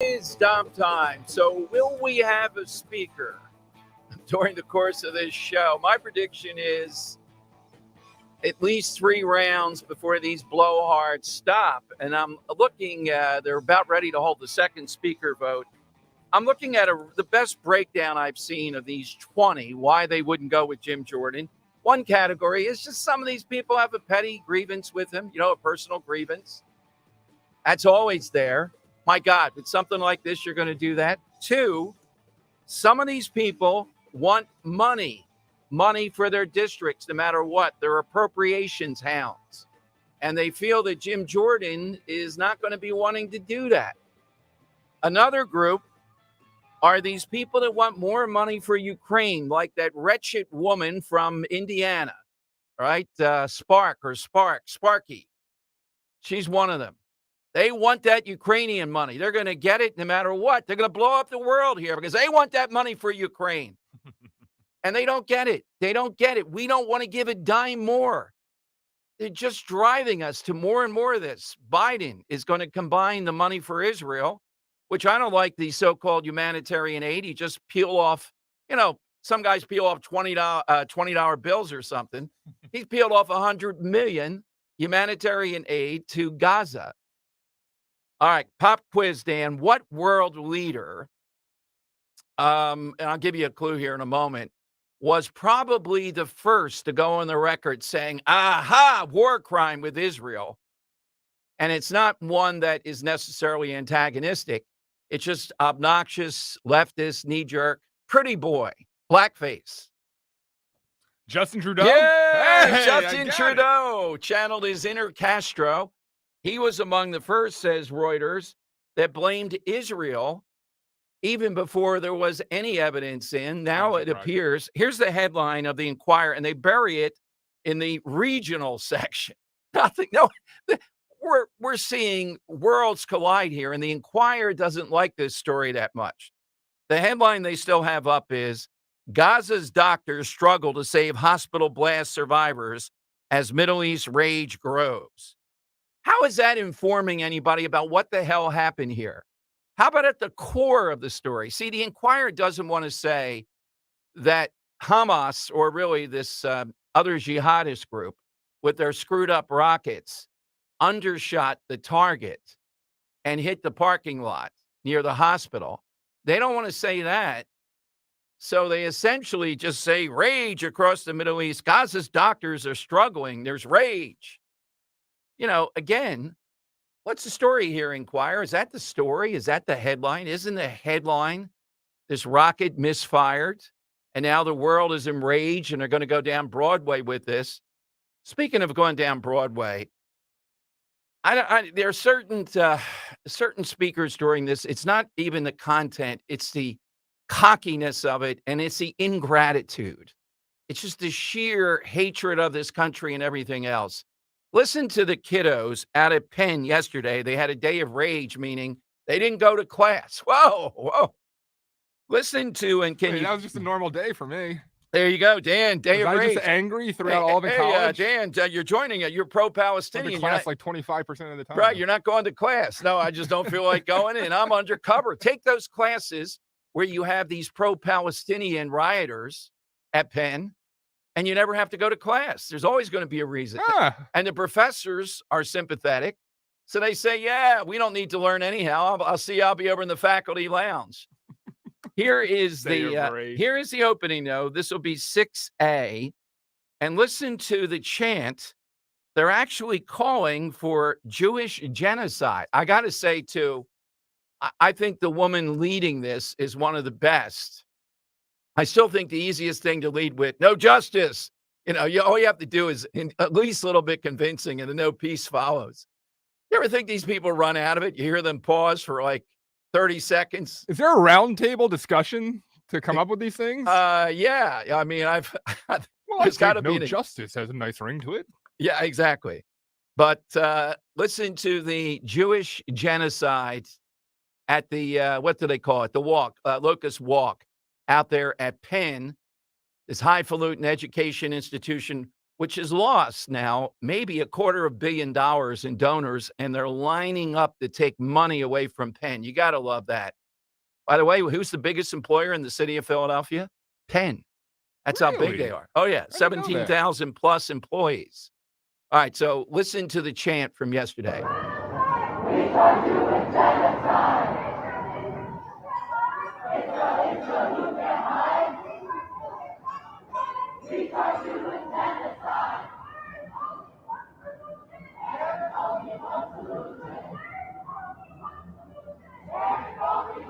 It's dump time. So, will we have a speaker during the course of this show? My prediction is at least 3 rounds before these blowhards stop. And I'm looking, they're about ready to hold the second speaker vote. I'm looking at the best breakdown I've seen of these 20, why they wouldn't go with Jim Jordan. One category is just some of these people have a petty grievance with him, a personal grievance. That's always there. My God, with something like this, you're going to do that. 2, some of these people want money for their districts, no matter what. They're appropriations hounds. And they feel that Jim Jordan is not going to be wanting to do that. Another group are these people that want more money for Ukraine, like that wretched woman from Indiana, right? Sparky. She's one of them. They want that Ukrainian money. They're going to get it no matter what. They're going to blow up the world here because they want that money for Ukraine. And they don't get it. They don't get it. We don't want to give a dime more. They're just driving us to more and more of this. Biden is going to combine the money for Israel, which I don't like the so-called humanitarian aid. You just peel off, some guys peel off $20 bills or something. He's peeled off $100 million humanitarian aid to Gaza. All right, pop quiz, Dan. What world leader, and I'll give you a clue here in a moment, was probably the first to go on the record saying, aha, war crime with Israel. And it's not one that is necessarily antagonistic. It's just obnoxious, leftist, knee-jerk, pretty boy, blackface. Justin Trudeau? Yeah, hey, Justin Trudeau channeled his inner Castro. He was among the first, says Reuters, that blamed Israel even before there was any evidence in. Now it appears, here's the headline of the Inquirer, and they bury it in the regional section. Nothing, no, we're seeing worlds collide here, and the Inquirer doesn't like this story that much. The headline they still have up is, Gaza's doctors struggle to save hospital blast survivors as Middle East rage grows. How is that informing anybody about what the hell happened here? How about at the core of the story? See, the Inquirer doesn't want to say that Hamas, or really this other jihadist group with their screwed up rockets, undershot the target and hit the parking lot near the hospital. They don't want to say that. So they essentially just say rage across the Middle East. Gaza's doctors are struggling. There's rage. Again, what's the story here, Inquirer? Is that the story? Is that the headline? Isn't the headline this rocket misfired, and now the world is enraged and they're going to go down Broadway with this? Speaking of going down Broadway, there are certain speakers during this. It's not even the content. It's the cockiness of it, and it's the ingratitude. It's just the sheer hatred of this country and everything else. Listen to the kiddos out at Penn yesterday. They had a day of rage, meaning they didn't go to class. Whoa. Listen to, and can you... That was just a normal day for me. There you go, Dan. Day of rage. Just angry throughout all the college? Dan, you're joining it. You're pro-Palestinian. Class like 25% of the time. Right, you're not going to class. No, I just don't feel like going, and I'm undercover. Take those classes where you have these pro-Palestinian rioters at Penn, and you never have to go to class. There's always going to be a reason. And the professors are sympathetic. So they say, yeah, we don't need to learn anyhow. I'll be over in the faculty lounge. Here is the opening, though. This will be 6A. And listen to the chant. They're actually calling for Jewish genocide. I got to say, too, I think the woman leading this is one of the best. I still think the easiest thing to lead with, no justice. All you have to do is at least a little bit convincing, and the no peace follows. You ever think these people run out of it? You hear them pause for like 30 seconds. Is there a roundtable discussion to come up with these things? Yeah. I mean, there's got to be justice has a nice ring to it. Yeah, exactly. But listen to the Jewish genocide at the, what do they call it? The walk, Locust Walk out there at Penn, this highfalutin education institution which has lost now maybe $250 million in donors, and they're lining up to take money away from Penn. You got to love that. By the way, who's the biggest employer in the city of Philadelphia? Penn. That's how big they Really? are. Oh, yeah, I didn't know that. 17,000 plus employees. All right, so listen to the chant from yesterday.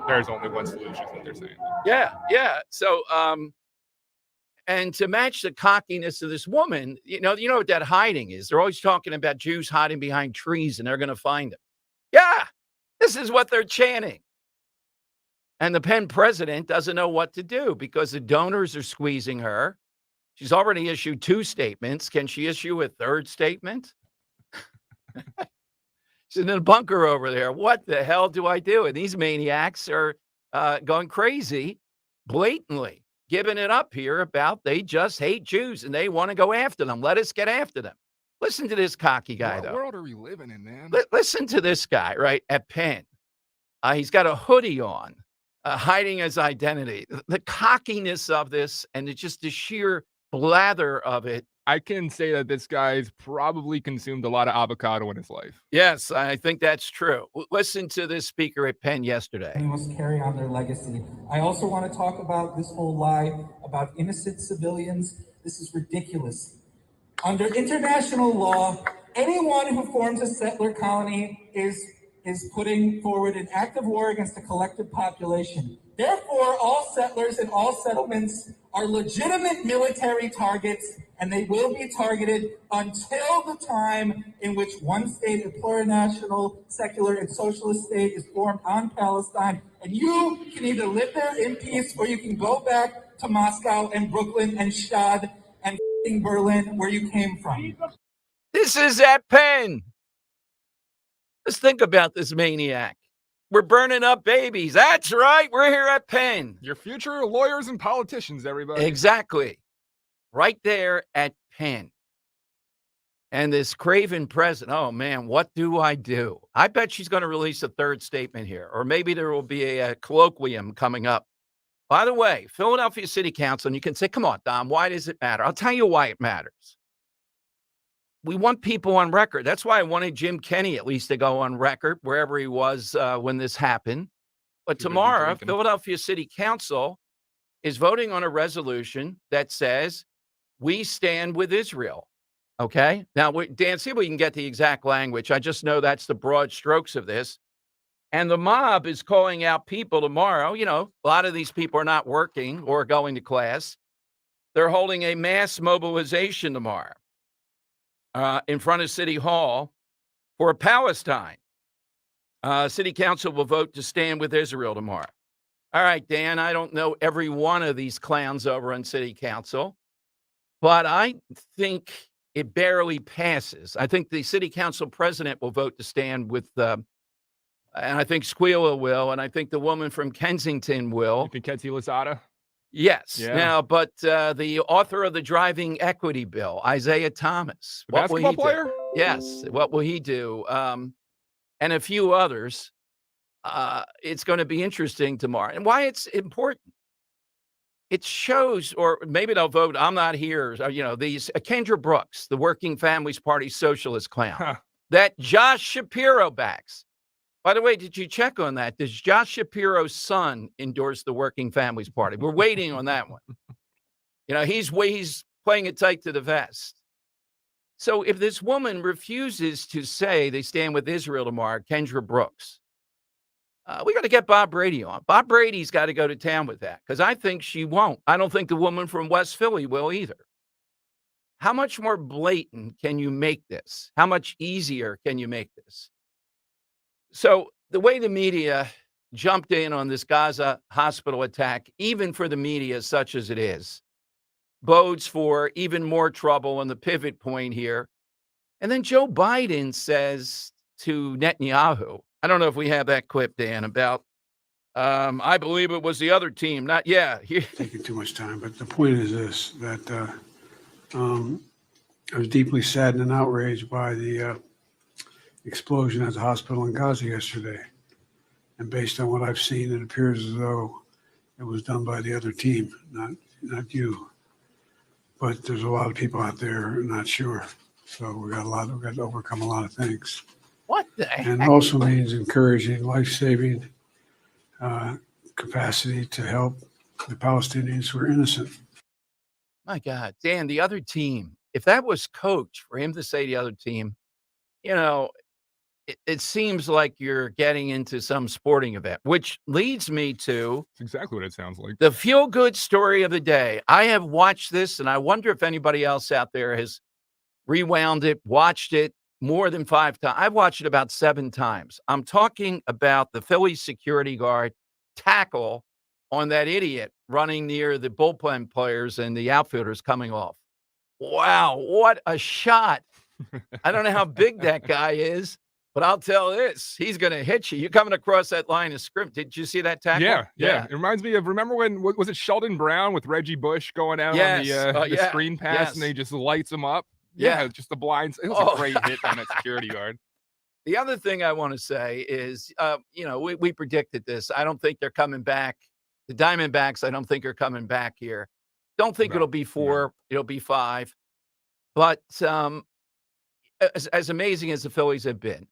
There's only one solution, is what they're saying. Yeah. So, and to match the cockiness of this woman, you know what that hiding is. They're always talking about Jews hiding behind trees and they're going to find them. Yeah, this is what they're chanting. And the Penn president doesn't know what to do because the donors are squeezing her. She's already issued 2 statements. Can she issue a 3rd statement? She's in a bunker over there. What the hell do I do? And these maniacs are going crazy, blatantly giving it up here about they just hate Jews and they want to go after them. Let us get after them. Listen to this cocky guy, though. What world are we living in, man? Listen to this guy, right, at Penn. He's got a hoodie on, hiding his identity. The cockiness of this and it's just the sheer blather of it. I can say that this guy's probably consumed a lot of avocado in his life. Yes, I think that's true. Listen to this speaker at Penn yesterday. We must carry on their legacy. I also want to talk about this whole lie about innocent civilians. This is ridiculous. Under international law, anyone who forms a settler colony is putting forward an act of war against the collective population. Therefore, all settlers and all settlements are legitimate military targets, and they will be targeted until the time in which one state, a plurinational, secular, and socialist state is formed on Palestine. And you can either live there in peace, or you can go back to Moscow and Brooklyn and Stade and Berlin, where you came from. This is at Penn. Let's think about this maniac. We're burning up babies. That's right. We're here at Penn. Your future lawyers and politicians, everybody. Exactly. Right there at Penn. And this craven president, oh man, what do I do? I bet she's going to release a 3rd statement here, or maybe there will be a colloquium coming up. By the way, Philadelphia City Council, and you can say, come on, Dom, why does it matter? I'll tell you why it matters. We want people on record. That's why I wanted Jim Kenney at least to go on record wherever he was when this happened. But tomorrow, Philadelphia City Council is voting on a resolution that says we stand with Israel. Okay? Now, Dan, see if we can get the exact language. I just know that's the broad strokes of this. And the mob is calling out people tomorrow. You know, a lot of these people are not working or going to class. They're holding a mass mobilization tomorrow in front of City Hall for Palestine. City Council will vote to stand with Israel tomorrow. All right, Dan, I don't know every one of these clowns over on City Council, but I think it barely passes. I think the City Council president will vote to stand with and I think Squealer will, and I think the woman from Kensington will. You think Ketzi Lozada? Yes. Yeah. Now, but the author of the driving equity bill, Isaiah Thomas. The basketball player? Yes. What will he do? And a few others. It's going to be interesting tomorrow. And why it's important. It shows, or maybe they'll vote, I'm not here. These Kendra Brooks, the Working Families Party socialist clown, that Josh Shapiro backs. By the way, did you check on that? Does Josh Shapiro's son endorse the Working Families Party? We're waiting on that one. He's playing it tight to the vest. So if this woman refuses to say they stand with Israel tomorrow, Kendra Brooks, we got to get Bob Brady on. Bob Brady's got to go to town with that because I think she won't. I don't think the woman from West Philly will either. How much more blatant can you make this? How much easier can you make this? So the way the media jumped in on this Gaza hospital attack, even for the media such as it is, bodes for even more trouble on the pivot point here. And then Joe Biden says to Netanyahu, I don't know if we have that clip, Dan, about, I believe it was the other team. Taking too much time, but the point is this, that I was deeply saddened and outraged by the explosion at the hospital in Gaza yesterday. And based on what I've seen, it appears as though it was done by the other team, not you. But there's a lot of people out there not sure. So we got to overcome a lot of things. What the heck? And also means encouraging life-saving capacity to help the Palestinians who are innocent. My God, Dan, the other team, if that was coach for him to say the other team, you know, it seems like you're getting into some sporting event, which leads me to That's exactly what it sounds like. the feel-good story of the day. I have watched this, and I wonder if anybody else out there has rewound it, watched it more than 5 times. I've watched it about 7 times. I'm talking about the Phillies security guard tackle on that idiot running near the bullpen players and the outfielders coming off. Wow, what a shot. I don't know how big that guy is, but I'll tell this, he's going to hit you. You're coming across that line of scrimmage. Did you see that tackle? Yeah. It reminds me of, remember when, was it Sheldon Brown with Reggie Bush going out on the screen pass and he just lights him up? Yeah, just the blinds. It was a great hit on that security guard. The other thing I want to say is, we predicted this. I don't think they're coming back. The Diamondbacks, I don't think are coming back here. Don't think it'll be 4. It'll be 5. But as amazing as the Phillies have been,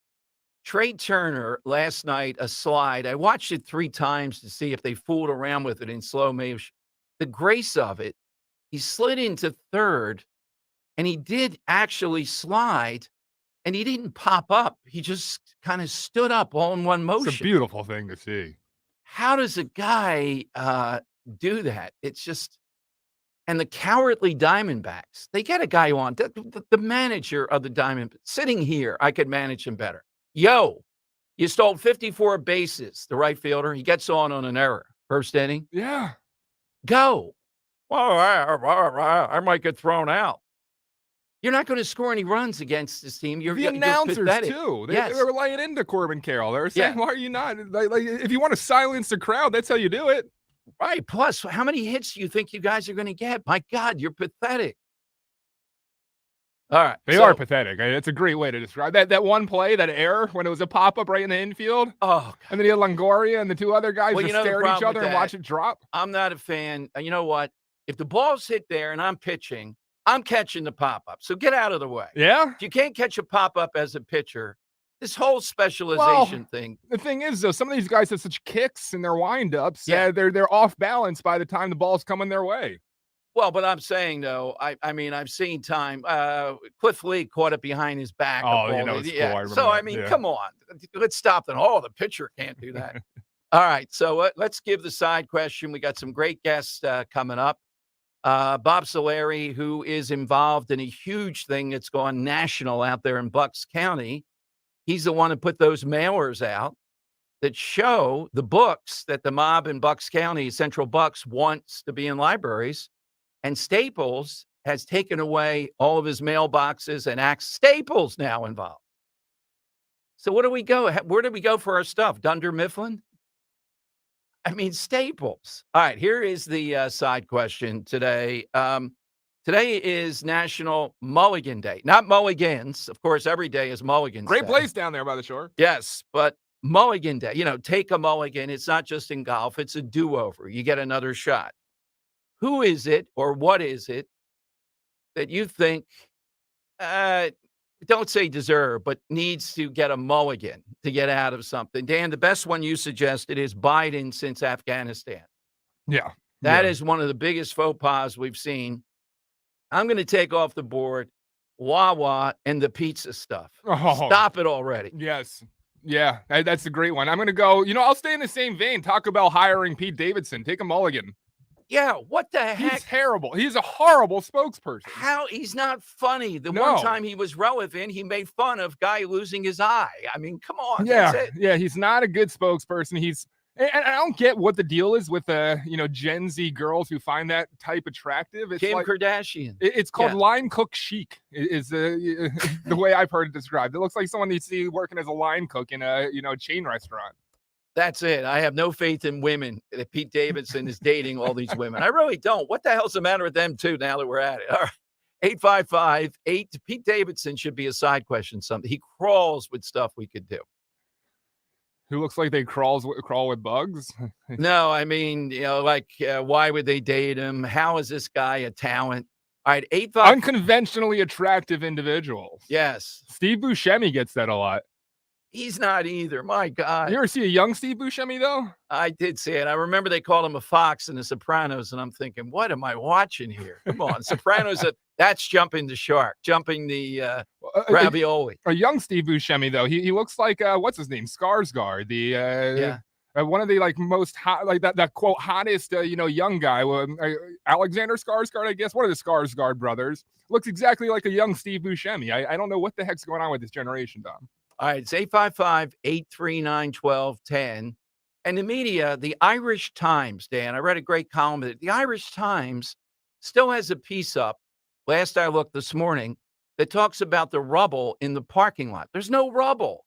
Trey Turner last night, a slide. I watched it 3 times to see if they fooled around with it in slow motion. The grace of it, he slid into third, and he did actually slide, and he didn't pop up. He just kind of stood up all in one motion. It's a beautiful thing to see. How does a guy do that? It's just, and the cowardly Diamondbacks, they get a guy on, the manager of the Diamondbacks, sitting here, I could manage him better. Yo, you stole 54 bases, the right fielder. He gets on an error. First inning. Yeah. Go. Well, I might get thrown out. You're not going to score any runs against this team. The announcers, pathetic. too. They were laying into Corbin Carroll. They were saying, why are you not? Like, if you want to silence the crowd, that's how you do it. Right. Plus, how many hits do you think you guys are going to get? My God, you're pathetic. All right. They are pathetic. It's a great way to describe that one play, that error, when it was a pop-up right in the infield. Oh, God. And then you had Longoria and the 2 other guys just stare at each other and watch it drop. I'm not a fan. You know what? If the ball's hit there and I'm pitching, I'm catching the pop-up. So get out of the way. Yeah? If you can't catch a pop-up as a pitcher, this whole specialization thing. The thing is, though, some of these guys have such kicks in their wind-ups. Yeah, they're off balance by the time the ball's coming their way. Well, but I'm saying, though, I mean, I've seen time. Cliff Lee caught it behind his back. Oh, you know, it's cool. I So, I mean, come on. Let's stop that. Oh, the pitcher can't do that. All right. So let's give the side question. We got some great guests coming up. Bob Solari, who is involved in a huge thing that's gone national out there in Bucks County. He's the one who put those mailers out that show the books that the mob in Bucks County, Central Bucks, wants to be in libraries. And Staples has taken away all of his mailboxes and acts Staples now involved. So where do we go? Where do we go for our stuff? Dunder Mifflin? I mean, Staples. All right, here is the side question today. Today is National Mulligan Day. Not mulligans. Of course, every day is Mulligan's Great Day. place down there by the shore. Yes, but Mulligan Day. Take a mulligan. It's not just in golf. It's a do-over. You get another shot. Who is it or what is it that you think, don't say deserve, but needs to get a mulligan to get out of something? Dan, the best one you suggested is Biden since Afghanistan. Yeah. That is one of the biggest faux pas we've seen. I'm going to take off the board Wawa and the pizza stuff. Oh. Stop it already. Yes. Yeah, that's a great one. I'm going to go, I'll stay in the same vein. Taco Bell hiring Pete Davidson. Take a mulligan. Yeah, what the heck? He's terrible. He's a horrible spokesperson. How? He's not funny. The one time he was relevant, he made fun of guy losing his eye. I mean, come on. Yeah, that's it. Yeah, he's not a good spokesperson. And I don't get what the deal is with Gen Z girls who find that type attractive. It's Kim Kardashian. It's called line cook chic is the way I've heard it described. It looks like someone you see working as a line cook in a chain restaurant. That's it. I have no faith in women that Pete Davidson is dating all these women. I really don't. What the hell's the matter with them too now that we're at it? All right. 855-8. Pete Davidson should be a side question. Something he crawls with stuff we could do. Who looks like they crawl with bugs? No, I mean, why would they date him? How is this guy a talent? All right, 855. Unconventionally attractive individuals. Yes. Steve Buscemi gets that a lot. He's not either. My God. You ever see a young Steve Buscemi, though? I did see it. I remember they called him a fox in The Sopranos, and I'm thinking, what am I watching here? Come on. Sopranos, that's jumping the shark, jumping the ravioli. A young Steve Buscemi, though, he looks like, what's his name? Skarsgård. One of the most hot, that quote hottest, young guy, Alexander Skarsgård, I guess, one of the Skarsgård brothers, looks exactly like a young Steve Buscemi. I don't know what the heck's going on with this generation, Dom. All right, it's 855-839-1210. And the media, the Irish Times, Dan, I read a great column of it. The Irish Times still has a piece up, last I looked this morning, that talks about the rubble in the parking lot. There's no rubble.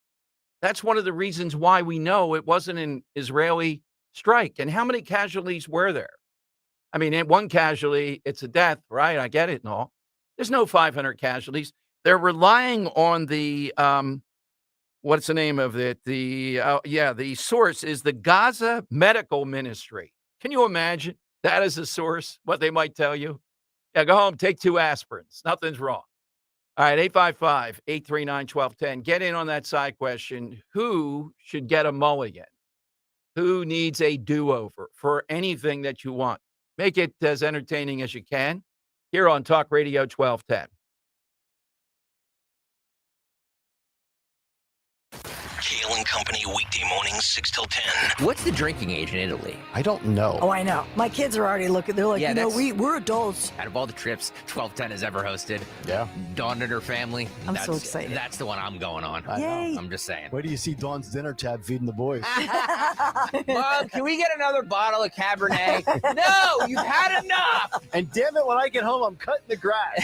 That's one of the reasons why we know it wasn't an Israeli strike. And how many casualties were there? I mean, one casualty, it's a death, right? I get it and all. There's no 500 casualties. They're relying on the, what's the name of it? The source is the Gaza Medical Ministry. Can you imagine that as a source, what they might tell you? Yeah, go home, take 2 aspirins. Nothing's wrong. All right, 855-839-1210. Get in on that side question. Who should get a mulligan? Who needs a do-over for anything that you want? Make it as entertaining as you can here on Talk Radio 1210. Kale and Company, weekday mornings, 6 till 10. What's the drinking age in Italy? I don't know. Oh, I know. My kids are already looking. They're like, we're adults. Out of all the trips 1210 has ever hosted, yeah, Dawn and her family. I'm so excited. That's the one I'm going on. Yay. I'm just saying. Where do you see Dawn's dinner tab feeding the boys? Mom, can we get another bottle of Cabernet? No, you've had enough. And damn it, when I get home, I'm cutting the grass.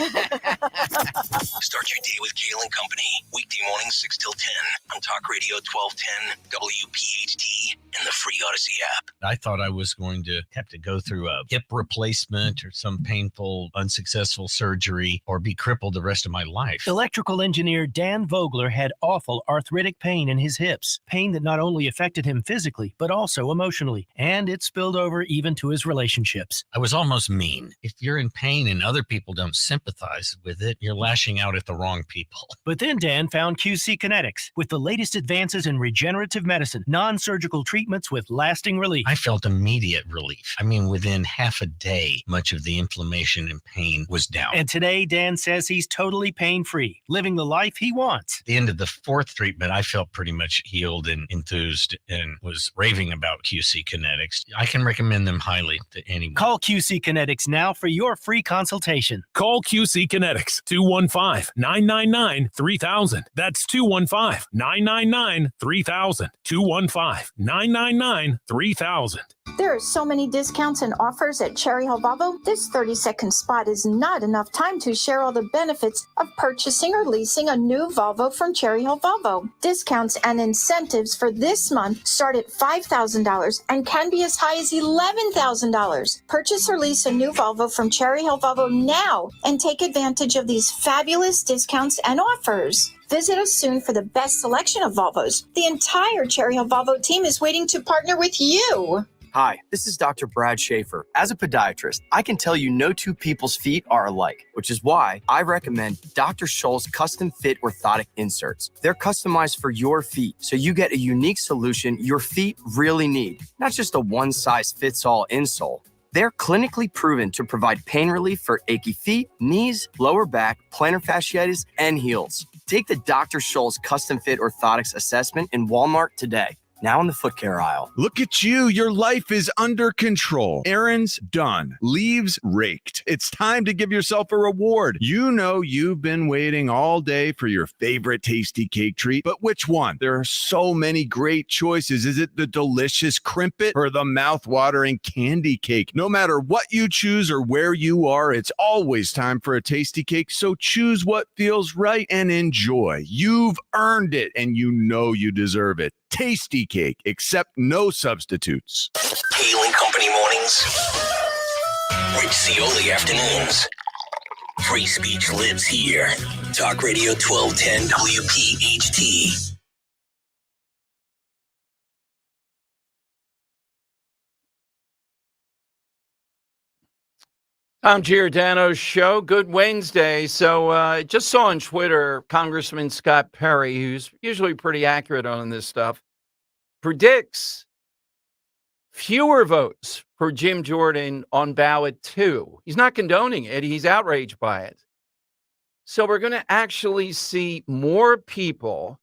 Start your day with Kale and Company, weekday mornings, 6 till 10 on Talk Radio 1210, WPHT, and the free Odyssey app. I thought I was going to have to go through a hip replacement or some painful, unsuccessful surgery or be crippled the rest of my life. Electrical engineer Dan Vogler had awful arthritic pain in his hips, pain that not only affected him physically, but also emotionally, and it spilled over even to his relationships. I was almost mean. If you're in pain and other people don't sympathize with it, you're lashing out at the wrong people. But then Dan found QC Kinetics. With the latest advances in regenerative medicine, non-surgical treatments with lasting relief. I felt immediate relief. I mean, within half a day, much of the inflammation and pain was down. And today, Dan says he's totally pain-free, living the life he wants. At the end of the 4th treatment, I felt pretty much healed and enthused and was raving about QC Kinetics. I can recommend them highly to anyone. Call QC Kinetics now for your free consultation. Call QC Kinetics, 215-999-3000. That's 215-999-3000. 215-999-3000. There are so many discounts and offers at Cherry Hill Volvo. This 30-second spot is not enough time to share all the benefits of purchasing or leasing a new Volvo from Cherry Hill Volvo. Discounts and incentives for this month start at $5,000 and can be as high as $11,000. Purchase or lease a new Volvo from Cherry Hill Volvo now and take advantage of these fabulous discounts and offers. Visit us soon for the best selection of Volvos. The entire Cherry Hill Volvo team is waiting to partner with you. Hi, this is Dr. Brad Schaefer. As a podiatrist, I can tell you no two people's feet are alike, which is why I recommend Dr. Scholl's custom fit orthotic inserts. They're customized for your feet, so you get a unique solution your feet really need, not just a one-size-fits-all insole. They're clinically proven to provide pain relief for achy feet, knees, lower back, plantar fasciitis, and heels. Take the Dr. Scholl's custom fit orthotics assessment in Walmart today. Now in the foot care aisle. Look at you. Your life is under control. Errands done. Leaves raked. It's time to give yourself a reward. You know you've been waiting all day for your favorite tasty cake treat, but which one? There are so many great choices. Is it the delicious Crimpet or the mouth-watering candy cake? No matter what you choose or where you are, it's always time for a tasty cake, so choose what feels right and enjoy. You've earned it, and you know you deserve it. Tasty cake, except no substitutes. Kale and Company mornings. Rich Cioli afternoons. Free speech lives here. Talk Radio 1210 WPHT. Tom Giordano's show. Good Wednesday. So just saw on Twitter, Congressman Scott Perry, who's usually pretty accurate on this stuff, predicts fewer votes for Jim Jordan on ballot 2. He's not condoning it. He's outraged by it. So we're going to actually see more people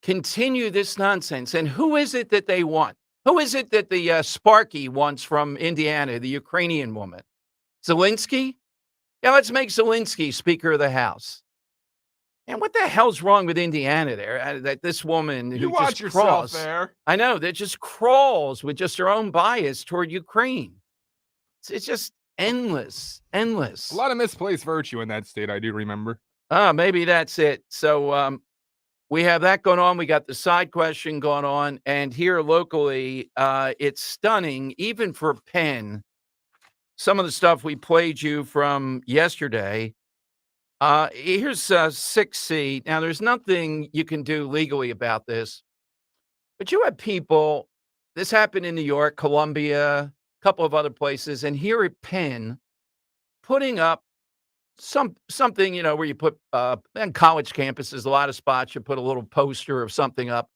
continue this nonsense. And who is it that they want? Who is it that the Sparky wants from Indiana, the Ukrainian woman? Zelensky? Yeah, let's make Zelensky Speaker of the House. And what the hell's wrong with Indiana there? That this woman who You watch just yourself crawls, there. I know, that just crawls with just her own bias toward Ukraine. It's just endless. A lot of misplaced virtue in that state, I do remember. Maybe that's it. So we have that going on. We got the side question going on. And here locally, it's stunning, even for Penn. Some of the stuff we played you from yesterday. Here's 6C. Now, there's nothing you can do legally about this, but you have people, this happened in New York, Columbia, a couple of other places, and here at Penn, putting up something, you know, where you put, on college campuses, a lot of spots, you put a little poster of something up.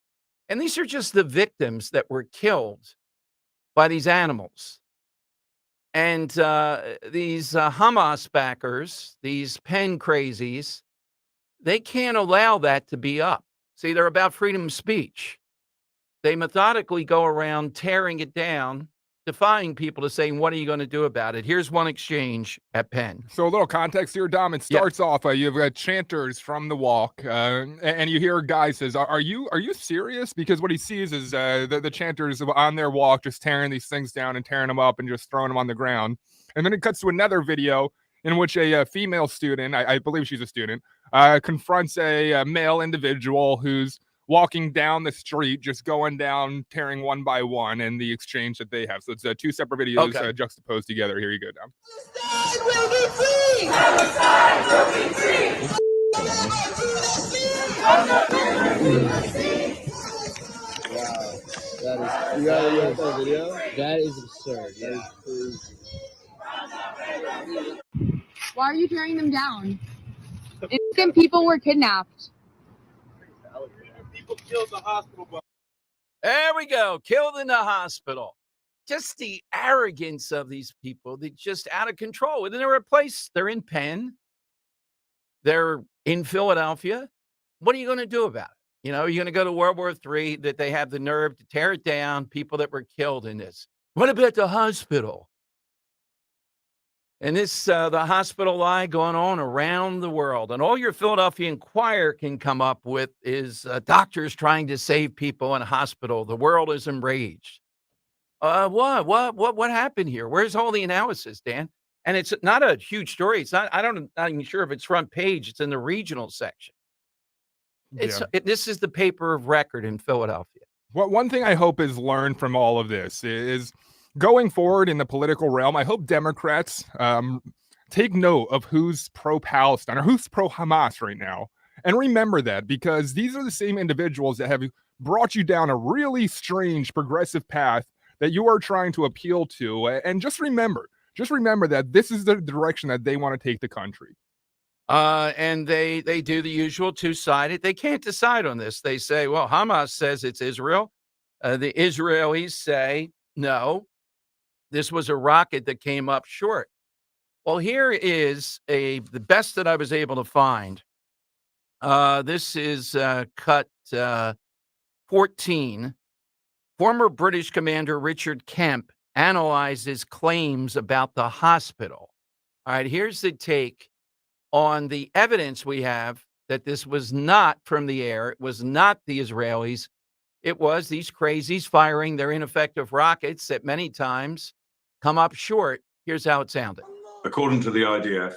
And these are just the victims that were killed by these animals. And these Hamas backers, these Penn crazies, they can't allow that to be up. See, they're about freedom of speech. They methodically go around tearing it down, defying people to saying, what are you going to do about it? Here's one exchange at Penn. So a little context here, Dom. It starts off, you have chanters from the walk, and you hear a guy says, are you serious? Because what he sees is the chanters on their walk just tearing these things down and tearing them up and just throwing them on the ground. And then it cuts to another video in which a female student, I believe she's a student, confronts a male individual who's walking down the street, just going down, tearing one by one, and the exchange that they have. So it's two separate videos juxtaposed together. Here you go, Dom. Palestine will be free! Palestine will be free! Wow, that is. You got that video? That is absurd. That is crazy. Why are you tearing them down? Innocent people were kidnapped. People killed the hospital. There we go. Killed in the hospital. Just the arrogance of these people. They're just out of control. And they're a place. They're in Penn. They're in Philadelphia. What are you going to do about it? You know, you're going to go to World War III, that they have the nerve to tear it down, people that were killed in this. What about the hospital? And this, the hospital lie going on around the world. And all your Philadelphia Inquirer can come up with is doctors trying to save people in a hospital. The world is enraged. What happened here? Where's all the analysis, Dan? And it's not a huge story. It's not, not even sure if it's front page. It's in the regional section. This is the paper of record in Philadelphia. One thing I hope is learned from all of this is going forward in the political realm, I hope Democrats take note of who's pro-Palestine or who's pro-Hamas right now. And remember that, because these are the same individuals that have brought you down a really strange progressive path that you are trying to appeal to. And just remember that this is the direction that they want to take the country. And they do the usual two-sided. They can't decide on this. They say, well, Hamas says it's Israel. The Israelis say, no, this was a rocket that came up short. Well, here is the best that I was able to find. This is cut 14. Former British Commander Richard Kemp analyzes claims about the hospital. All right, here's the take on the evidence we have that this was not from the air. It was not the Israelis. It was these crazies firing their ineffective rockets that many times come up short. Here's how it sounded. According to the IDF,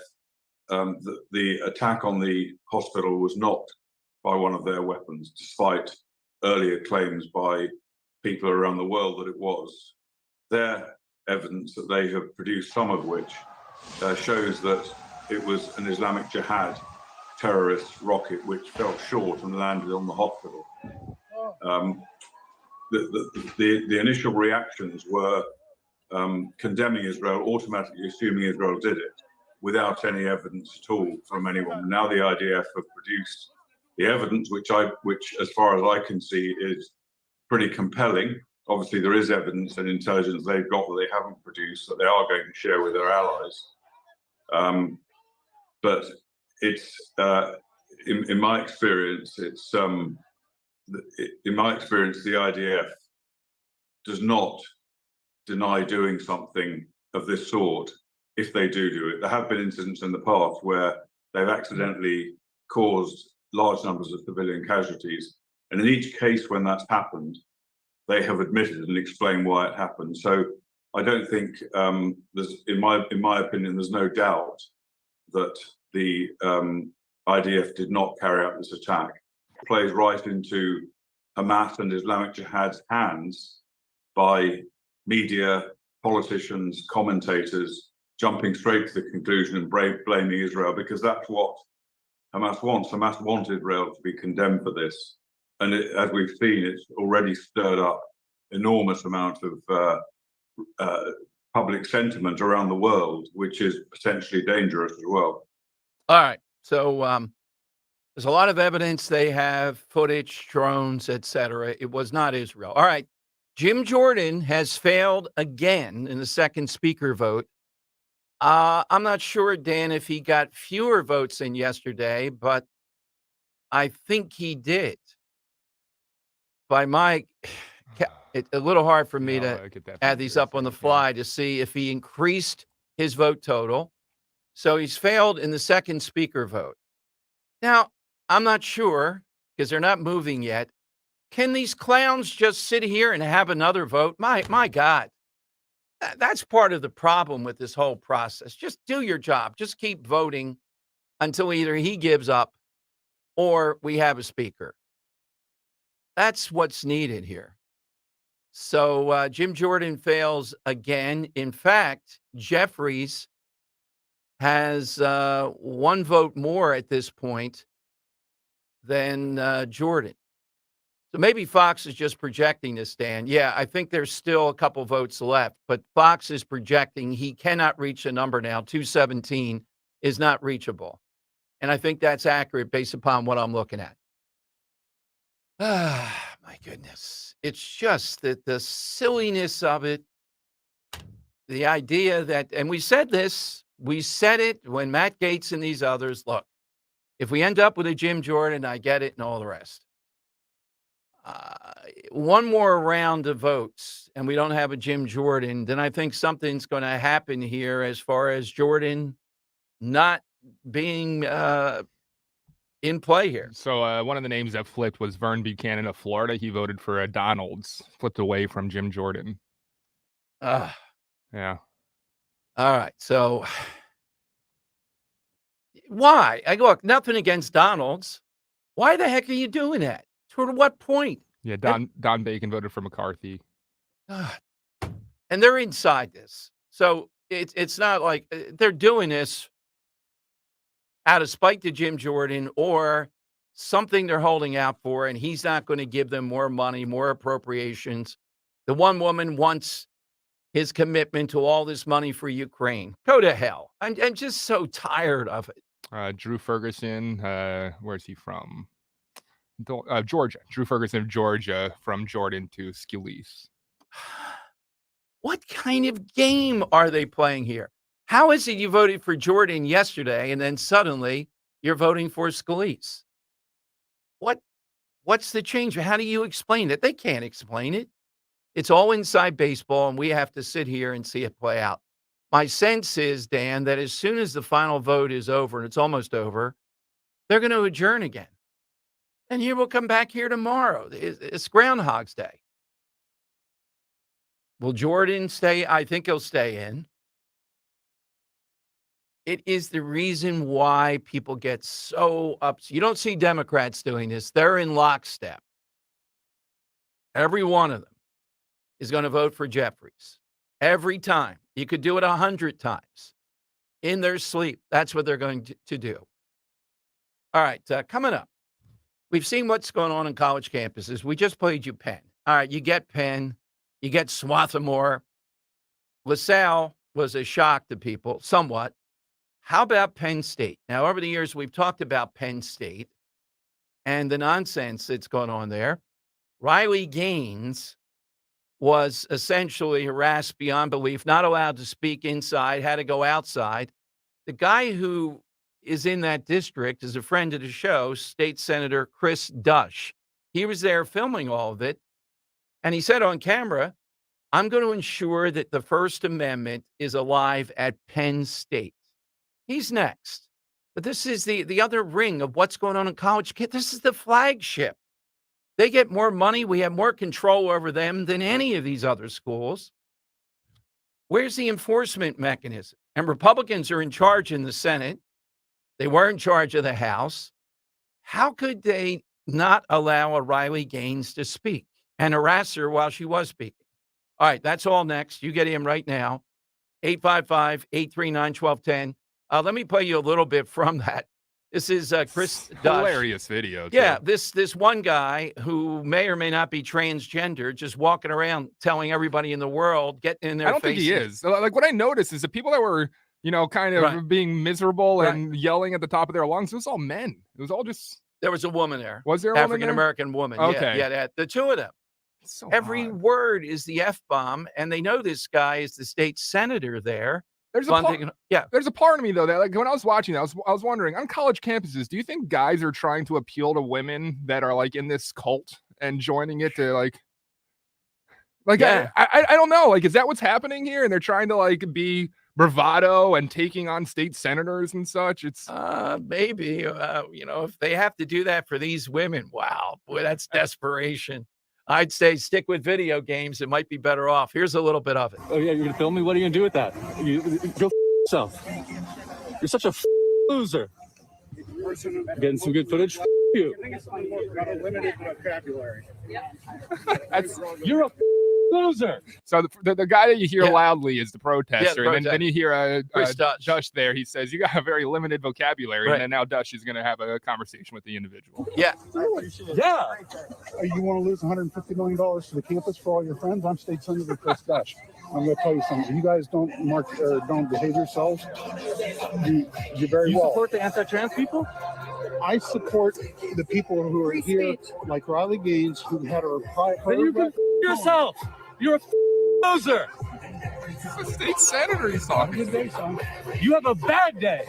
the attack on the hospital was not by one of their weapons, despite earlier claims by people around the world that it was. Their evidence that they have produced, some of which shows that it was an Islamic Jihad terrorist rocket which fell short and landed on the hospital. The initial reactions were condemning Israel, automatically assuming Israel did it, without any evidence at all from anyone. Now the IDF have produced the evidence, which, as far as I can see, is pretty compelling. Obviously, there is evidence and intelligence they've got that they haven't produced that they are going to share with their allies. But it's in my experience, the IDF does not deny doing something of this sort if they do it. There have been incidents in the past where they've accidentally caused large numbers of civilian casualties, and in each case when that's happened, they have admitted and explained why it happened. So I don't think in my opinion, there's no doubt that the IDF did not carry out this attack. It plays right into Hamas and Islamic Jihad's hands by media, politicians, commentators jumping straight to the conclusion and blaming Israel, because that's what Hamas wants. Hamas wants Israel to be condemned for this. And as we've seen, it's already stirred up enormous amount of public sentiment around the world, which is potentially dangerous as well. All right. So there's a lot of evidence. They have footage, drones, etc. It was not Israel. All right. Jim Jordan has failed again in the second speaker vote. I'm not sure, Dan, if he got fewer votes than yesterday, but I think he did. By my, it's a little hard for me to add these up on the fly to see if he increased his vote total. So he's failed in the second speaker vote. Now, I'm not sure because they're not moving yet. Can these clowns just sit here and have another vote? My God, that's part of the problem with this whole process. Just do your job. Just keep voting until either he gives up or we have a speaker. That's what's needed here. So Jim Jordan fails again. In fact, Jeffries has one vote more at this point than Jordan. So maybe Fox is just projecting this, Dan. Yeah, I think there's still a couple votes left, but Fox is projecting he cannot reach a number now. 217 is not reachable. And I think that's accurate based upon what I'm looking at. Ah, my goodness. It's just that the silliness of it, the idea that, and we said it when Matt Gaetz and these others, look, if we end up with a Jim Jordan, I get it and all the rest. One more round of votes and we don't have a Jim Jordan, then I think something's going to happen here as far as Jordan not being in play here. So one of the names that flipped was Vern Buchanan of Florida. He voted for Donalds, flipped away from Jim Jordan. Yeah. All right. So why? Look, nothing against Donalds. Why the heck are you doing that? To what point? Yeah, Don Bacon voted for McCarthy. And they're inside this. So it's not like they're doing this out of spite to Jim Jordan or something they're holding out for, and he's not going to give them more money, more appropriations. The one woman wants his commitment to all this money for Ukraine. Go to hell. I'm just so tired of it. Drew Ferguson, where's he from? Georgia. Drew Ferguson of Georgia, from Jordan to Scalise. What kind of game are they playing here? How is it you voted for Jordan yesterday and then suddenly you're voting for Scalise? What's the change? How do you explain it? They can't explain it. It's all inside baseball, and we have to sit here and see it play out. My sense is, Dan, that as soon as the final vote is over, and it's almost over, they're going to adjourn again. And here we'll come back here tomorrow. It's Groundhog's Day. Will Jordan stay? I think he'll stay in. It is the reason why people get so upset. You don't see Democrats doing this. They're in lockstep. Every one of them is going to vote for Jeffries. Every time. You could do it 100 times. in their sleep. That's what they're going to do. All right, coming up, we've seen what's going on in college campuses. We just played you Penn. All right, you get Penn, you get Swarthmore. LaSalle was a shock to people, somewhat. How about Penn State? Now, over the years, we've talked about Penn State and the nonsense that's going on there. Riley Gaines was essentially harassed beyond belief, not allowed to speak inside, had to go outside. The guy who is in that district is a friend of the show, State Senator Chris Dush. He was there filming all of it, and he said on camera, I'm going to ensure that the First Amendment is alive at Penn State. He's next. But this is the other ring of what's going on in college. This is the flagship. They get more money. We have more control over them than any of these other schools. Where's the enforcement mechanism? And Republicans are in charge in the Senate. They were in charge of the House. How could they not allow a Riley Gaines to speak and harass her while she was speaking? All right, that's all next. You get him right now. 855-839-1210. Let me play you a little bit from that. This is Chris Dush. Hilarious video. Too. Yeah, this one guy who may or may not be transgender, just walking around telling everybody in the world, getting in their I don't think he is. Like what I noticed is the people that were, kind of being miserable and yelling at the top of their lungs, it was all men. It was all just. There was a woman there. Was there a African American woman? Okay. Yeah, the two of them. So every word is the F-bomb, and they know this guy is the state senator there. There's a part of me though that like when I was watching that, I was wondering on college campuses, do you think guys are trying to appeal to women that are like in this cult and joining it to I don't know, like is that what's happening here? And they're trying to like be bravado and taking on state senators and such. It's maybe if they have to do that for these women, wow, boy, that's desperation. I'd say stick with video games. It might be better off. Here's a little bit of it. Oh, yeah, you're going to film me? What are you going to do with that? You go yourself. You're such a loser. Getting some good footage? You. You're a loser. So the guy that you hear loudly is the protester, the and then you hear Dush there. He says, you got a very limited vocabulary, Right. and then now Dush is going to have a conversation with the individual. Yeah. Yeah. You want to lose $150 million to the campus for all your friends? I'm State Senator Chris Dush. I'm going to tell you something. If you guys don't don't behave yourselves, you very well. You support the anti-trans people? I support the people who are here, like Riley Gaines, who had her pride. Then you can yourself. You're a loser. The state senator he's talking. Good day, son. You have a bad day.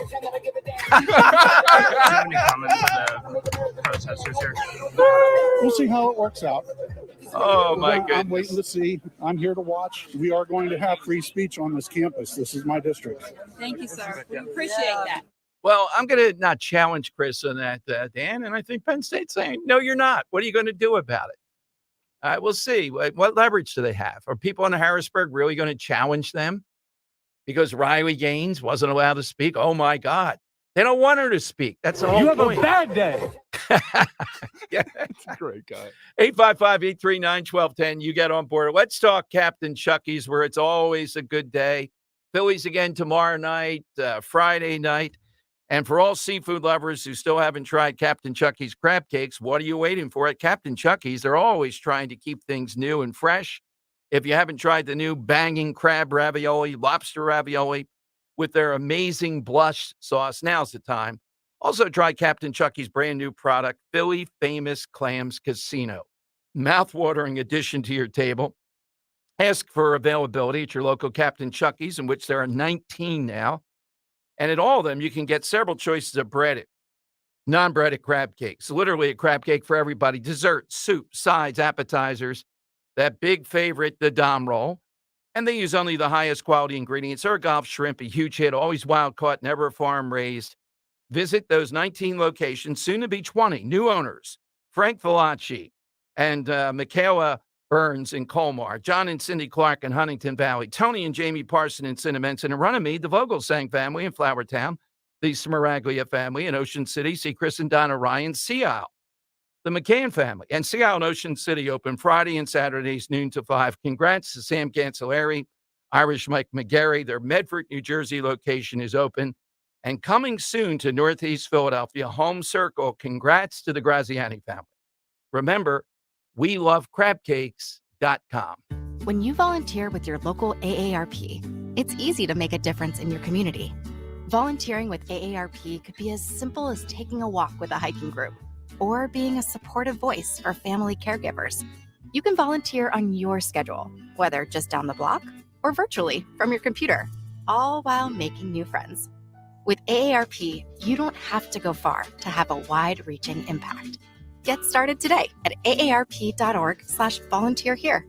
We'll see how it works out. Oh, my goodness. I'm waiting to see. I'm here to watch. We are going to have free speech on this campus. This is my district. Thank you, sir. We appreciate that. Well, I'm going to not challenge Chris on that, Dan, and I think Penn State's saying, no, you're not. What are you going to do about it? All right, we'll see. What leverage do they have? Are people in Harrisburg really going to challenge them? Because Riley Gaines wasn't allowed to speak? Oh, my God. They don't want her to speak. That's the whole You have point. a bad day. Yeah. That's a great guy. 855-839-1210. You get on board. Let's talk Captain Chucky's, where it's always a good day. Phillies again tomorrow night, Friday night. And for all seafood lovers who still haven't tried Captain Chucky's crab cakes, what are you waiting for? At Captain Chucky's, they're always trying to keep things new and fresh. If you haven't tried the new banging crab ravioli, lobster ravioli with their amazing blush sauce, now's the time. Also try Captain Chucky's brand new product, Philly Famous Clams Casino. Mouth-watering addition to your table. Ask for availability at your local Captain Chucky's, in which there are 19 now. And at all of them, you can get several choices of breaded, non-breaded crab cakes. Literally a crab cake for everybody. Dessert, soup, sides, appetizers. That big favorite, the Dom roll. And they use only the highest quality ingredients. Ergolf shrimp, a huge hit, always wild caught, never farm raised. Visit those 19 locations, soon to be 20 new owners. Frank Velacci and Michaela Burns in Colmar, John and Cindy Clark in Huntington Valley, Tony and Jamie Parson in Cinnaminson, and Runnymede, the Vogelsang family in Flowertown, the Smaraglia family in Ocean City, see Chris and Donna Ryan, Sea Isle, the McCann family, and Sea Isle and Ocean City open Friday and Saturdays, noon to 5. Congrats to Sam Cancelleri, Irish Mike McGarry. Their Medford, New Jersey location is open. And coming soon to Northeast Philadelphia, Home Circle. Congrats to the Graziani family. Remember, we love crabcakes.com. When you volunteer with your local AARP, it's easy to make a difference in your community. Volunteering with AARP could be as simple as taking a walk with a hiking group or being a supportive voice for family caregivers. You can volunteer on your schedule, whether just down the block or virtually from your computer, all while making new friends. With AARP, you don't have to go far to have a wide-reaching impact. Get started today at aarp.org/volunteer here.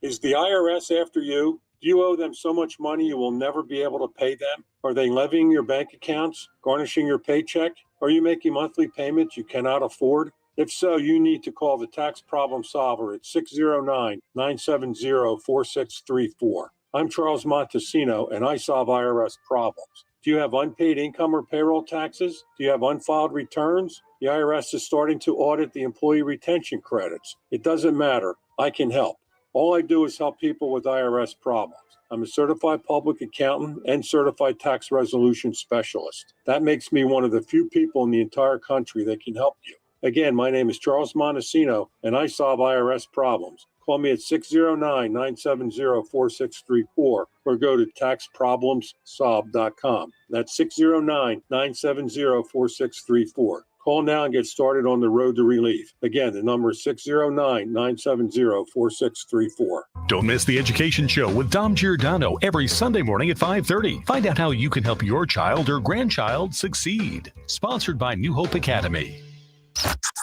Is the IRS after you? Do you owe them so much money you will never be able to pay them? Are they levying your bank accounts, garnishing your paycheck? Are you making monthly payments you cannot afford? If so, you need to call the Tax Problem Solver at 609-970-4634. I'm Charles Montesino, and I solve IRS problems. Do you have unpaid income or payroll taxes? Do you have unfiled returns? The IRS is starting to audit the employee retention credits. It doesn't matter. I can help. All I do is help people with IRS problems. I'm a certified public accountant and certified tax resolution specialist. That makes me one of the few people in the entire country that can help you. Again, my name is Charles Montesino, and I solve IRS problems. Call me at 609-970-4634 or go to taxproblemsolved.com. That's 609-970-4634. Call now and get started on the road to relief. Again, the number is 609-970-4634. Don't miss the Education Show with Dom Giordano every Sunday morning at 5:30. Find out how you can help your child or grandchild succeed. Sponsored by New Hope Academy.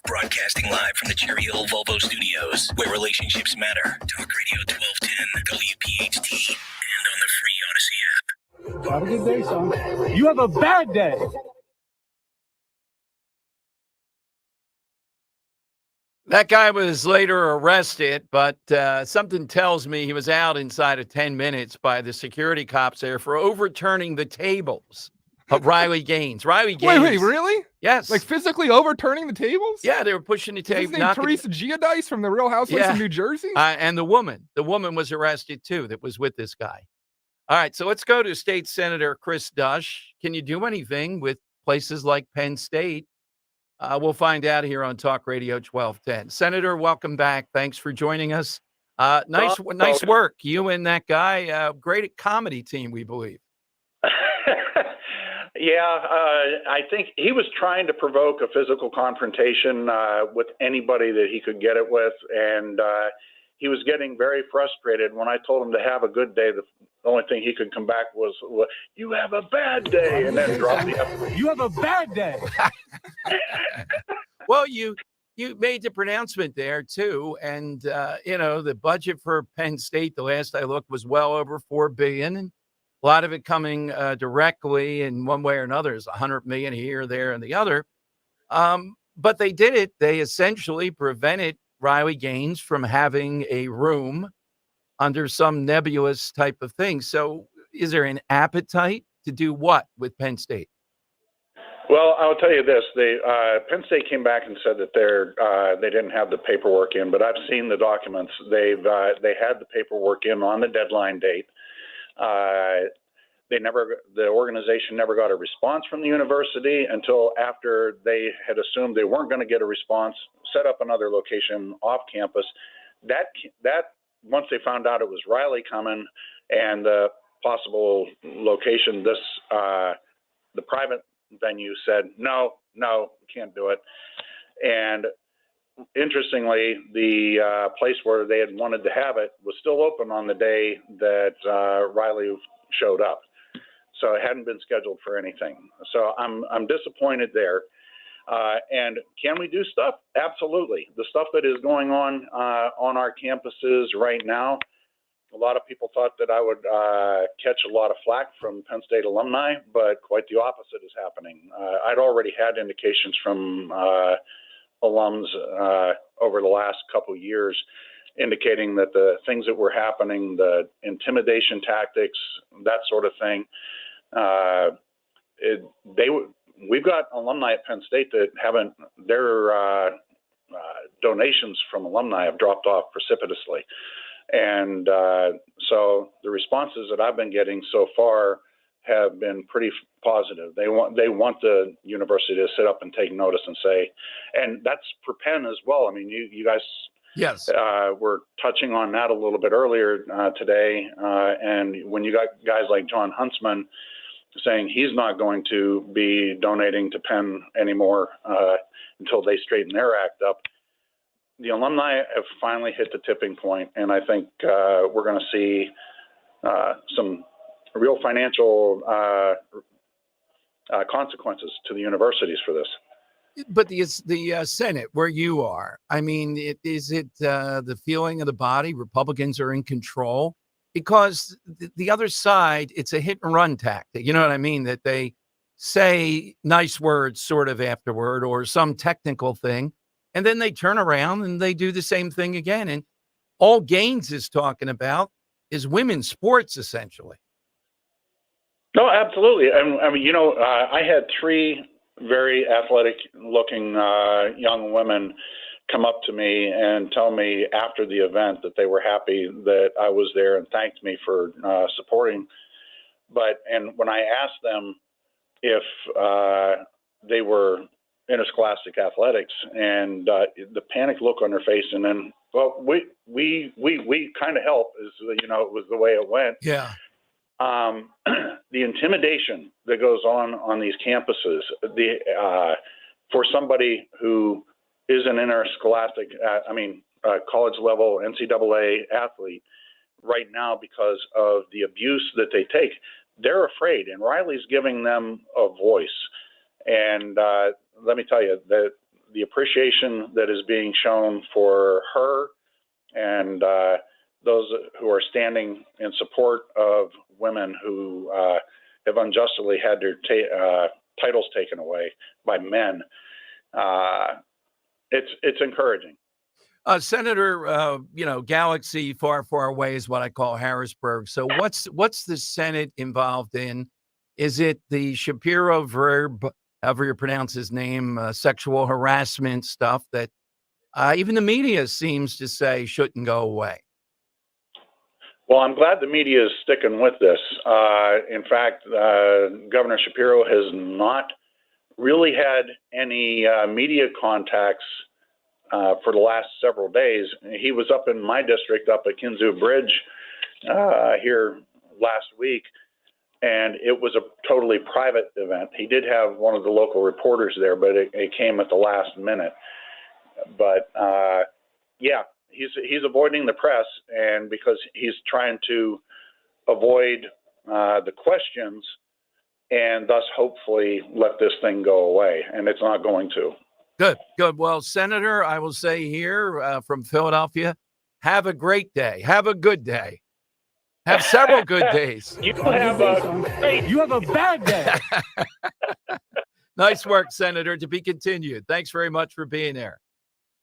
Broadcasting live from the Cherry Hill Volvo Studios, where relationships matter. Talk Radio 1210, WPHT, and on the free Odyssey app. Have a good day, son. You have a bad day. That guy was later arrested, but something tells me he was out inside of 10 minutes by the security cops there for overturning the tables of Riley Gaines. Riley Gaines. Wait, really? Yes. Like physically overturning the tables? Yeah, they were pushing the table. Is his name Teresa Giudice from the Real Housewives of New Jersey? And the woman was arrested too that was with this guy. All right, so let's go to State Senator Chris Dush. Can you do anything with places like Penn State? We'll find out here on Talk Radio 1210. Senator, welcome back. Thanks for joining us. Nice work. You and that guy, great comedy team, we believe. I think he was trying to provoke a physical confrontation with anybody that he could get it with, and he was getting very frustrated. When I told him to have a good day, the only thing he could come back was, "You have a bad day," and then drop the F. You have a bad day. Well, you made the pronouncement there too, and the budget for Penn State, the last I looked, was well over $4 billion, and a lot of it coming directly in one way or another. Is $100 million here, there, and the other. But they did it. They essentially prevented Riley Gaines from having a room under some nebulous type of thing. So is there an appetite to do what with Penn State? Well, I'll tell you this. Penn State came back and said that they didn't have the paperwork in, but I've seen the documents. They had the paperwork in on the deadline date. The organization never got a response from the university until after they had assumed they weren't going to get a response, set up another location off campus. That once they found out it was Riley coming and the possible location, the private venue said, no, we can't do it. And interestingly, the place where they had wanted to have it was still open on the day that Riley showed up. So it hadn't been scheduled for anything. So I'm disappointed there. And can we do stuff? Absolutely. The stuff that is going on our campuses right now, a lot of people thought that I would catch a lot of flack from Penn State alumni, but quite the opposite is happening. I'd already had indications from alums over the last couple of years indicating that the things that were happening, the intimidation tactics, that sort of thing, we've got alumni at Penn State that haven't, their donations from alumni have dropped off precipitously. And so the responses that I've been getting so far have been pretty positive. They want the university to sit up and take notice and say, and that's for Penn as well. I mean, you guys Yes. were touching on that a little bit earlier today. And when you got guys like John Huntsman saying he's not going to be donating to Penn anymore until they straighten their act up, the alumni have finally hit the tipping point, and I think we're going to see some real financial consequences to the universities for this. But the Senate, where you are, I mean, is it the feeling of the body? Republicans are in control? Because the other side, it's a hit and run tactic. You know what I mean? That they say nice words sort of afterward or some technical thing, and then they turn around and they do the same thing again. And all Gaines is talking about is women's sports, essentially. No, absolutely. I mean, I had 3 very athletic-looking young women come up to me and tell me after the event that they were happy that I was there and thanked me for supporting. And when I asked them if they were interscholastic athletics, and the panic look on their face, and then, well, we kind of help, is it was the way it went. Yeah. The intimidation that goes on these campuses, for somebody who is an interscholastic, college level NCAA athlete right now, because of the abuse that they take, they're afraid, and Riley's giving them a voice. And let me tell you that the appreciation that is being shown for her and those who are standing in support of women who have unjustly had their titles taken away by men, it's encouraging. Senator, Galaxy far, far away is what I call Harrisburg. So what's the Senate involved in? Is it the Shapiro verb, however you pronounce his name, sexual harassment stuff that even the media seems to say shouldn't go away? Well, I'm glad the media is sticking with this. In fact, Governor Shapiro has not really had any media contacts for the last several days. He was up in my district, up at Kinzu Bridge here last week, and it was a totally private event. He did have one of the local reporters there, but it came at the last minute. But yeah, he's avoiding the press, and because he's trying to avoid the questions and thus hopefully let this thing go away, and it's not going to. Good. Well, Senator, I will say here from Philadelphia, have a great day. Have a good day. Have several good days. You have a bad day. Nice work, Senator. To be continued. Thanks very much for being there.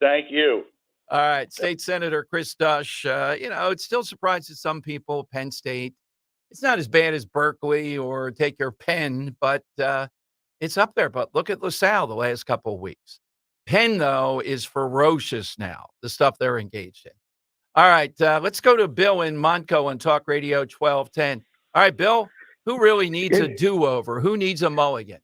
Thank you. All right. State Senator Chris Dush. It still surprises some people. Penn State. It's not as bad as Berkeley or take your Penn, but it's up there. But look at LaSalle the last couple of weeks. Penn, though, is ferocious now, the stuff they're engaged in. All right. Let's go to Bill in Montco on Talk Radio 1210. All right, Bill, who really needs a do-over? Who needs a mulligan?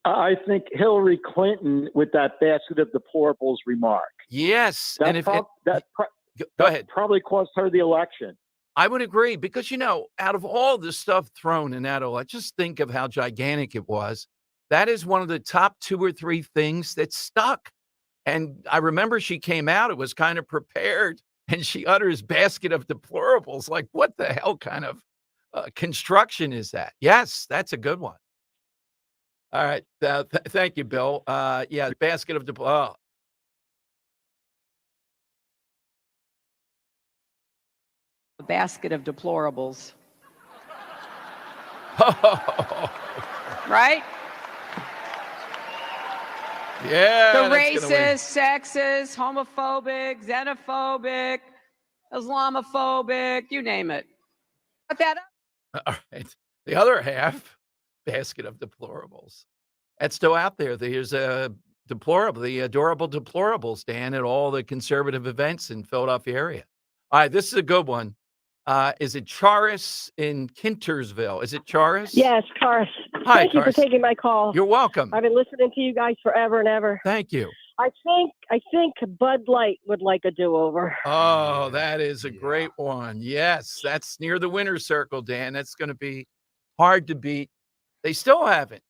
I think Hillary Clinton with that basket of deplorables remark. Yes. That go ahead. Probably cost her the election. I would agree because, out of all the stuff thrown in that election, just think of how gigantic it was. That is one of the top 2 or 3 things that stuck. And I remember she came out, it was kind of prepared, and she utters basket of deplorables. Like, what the hell kind of construction is that? Yes, that's a good one. All right. Thank you, Bill. Yeah, basket of deplorables. A basket of deplorables. Right? Yeah. The racist, sexist, homophobic, xenophobic, Islamophobic, you name it. Got that up? All right. The other half, basket of deplorables. That's still out there. There's a deplorable, the adorable deplorables, Dan, at all the conservative events in Philadelphia area. All right, this is a good one. Is it Charis in Kintersville? Is it Charis? Yes, Cars. Hi, Thank you for Charis. taking my call. You're welcome. I've been listening to you guys forever and ever. Thank you. I think Bud Light would like a do-over. Oh, that is a great one. Yes, that's near the winner's circle, Dan. That's going to be hard to beat. They still haven't,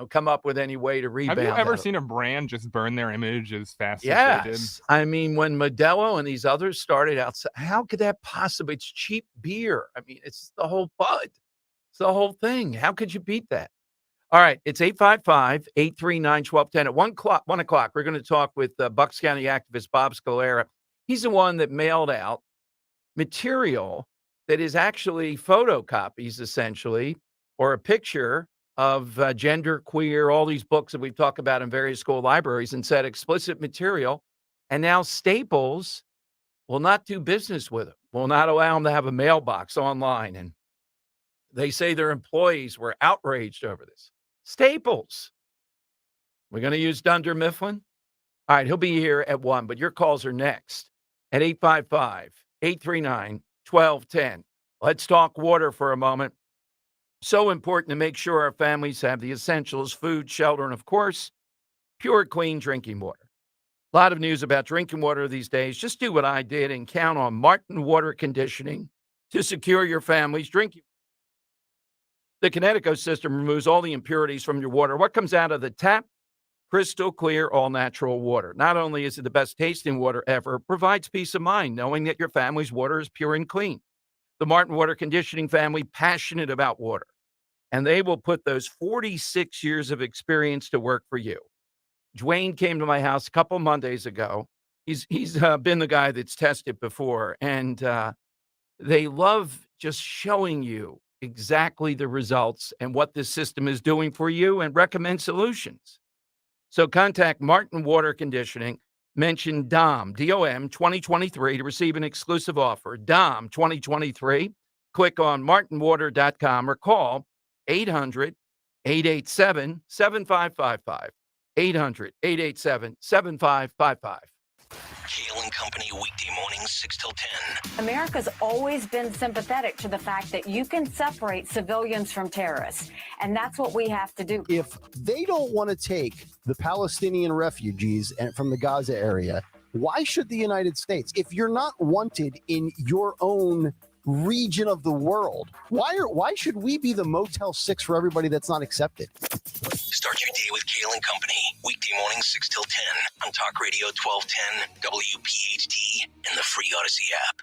come up with any way to rebound. Have you ever out of seen a brand just burn their image as fast as they did? Yes. I mean, when Modelo and these others started out, how could that possibly? It's cheap beer. I mean, it's the whole Bud. It's the whole thing. How could you beat that? All right. It's 855-839-1210. At 1 o'clock, we're going to talk with Bucks County activist Bob Scalera. He's the one that mailed out material that is actually photocopies, essentially, or a picture of gender, queer, all these books that we've talked about in various school libraries, and said explicit material. And now Staples will not do business with them, will not allow them to have a mailbox online. And they say their employees were outraged over this. Staples. We're going to use Dunder Mifflin. All right, he'll be here at 1, but your calls are next at 855-839-1210. Let's talk water for a moment. So important to make sure our families have the essentials, food, shelter, and of course, pure, clean drinking water. A lot of news about drinking water these days. Just do what I did and count on Martin Water Conditioning to secure your family's drinking. The Connecticut system removes all the impurities from your water. What comes out of the tap? Crystal clear, all natural water. Not only is it the best tasting water ever, it provides peace of mind knowing that your family's water is pure and clean. The Martin Water Conditioning family, passionate about water. And they will put those 46 years of experience to work for you. Dwayne came to my house a couple Mondays ago. He's been the guy that's tested before. And they love just showing you exactly the results and what this system is doing for you and recommend solutions. So contact Martin Water Conditioning. Mention DOM, DOM 2023 to receive an exclusive offer. DOM 2023. Click on martinwater.com or call 800-887-7555. 800-887-7555. Kale and Company weekday mornings 6 till 10. America's always been sympathetic to the fact that you can separate civilians from terrorists, and that's what we have to do. If they don't want to take the Palestinian refugees from the Gaza area, why should the United States? If you're not wanted in your own region of the world, why should we be the Motel 6 for everybody that's not accepted? Start your day with Kale and Company. Weekday mornings 6 till 10 on Talk Radio 1210, WPHT, and the free Odyssey app.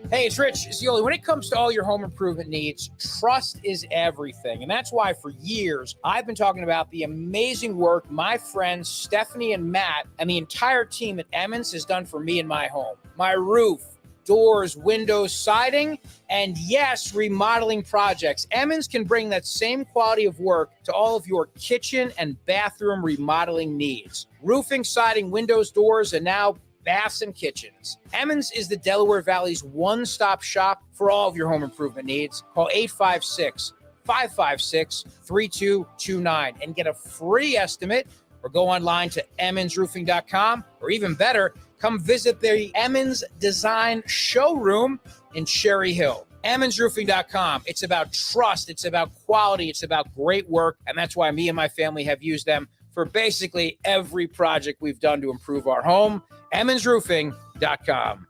Hey, it's Rich Zioli. When it comes to all your home improvement needs, trust is everything. And that's why for years, I've been talking about the amazing work my friends Stephanie and Matt and the entire team at Emmons has done for me and my home. My roof, doors, windows, siding, and yes, remodeling projects. Emmons can bring that same quality of work to all of your kitchen and bathroom remodeling needs. Roofing, siding, windows, doors, and now baths and kitchens. Emmons is the Delaware Valley's one-stop shop for all of your home improvement needs. Call 856-556-3229 and get a free estimate, or go online to emmonsroofing.com, or even better, come visit the Emmons Design Showroom in Cherry Hill. emmonsroofing.com. It's about trust. It's about quality. It's about great work. And that's why me and my family have used them for basically every project we've done to improve our home. emmonsroofing.com.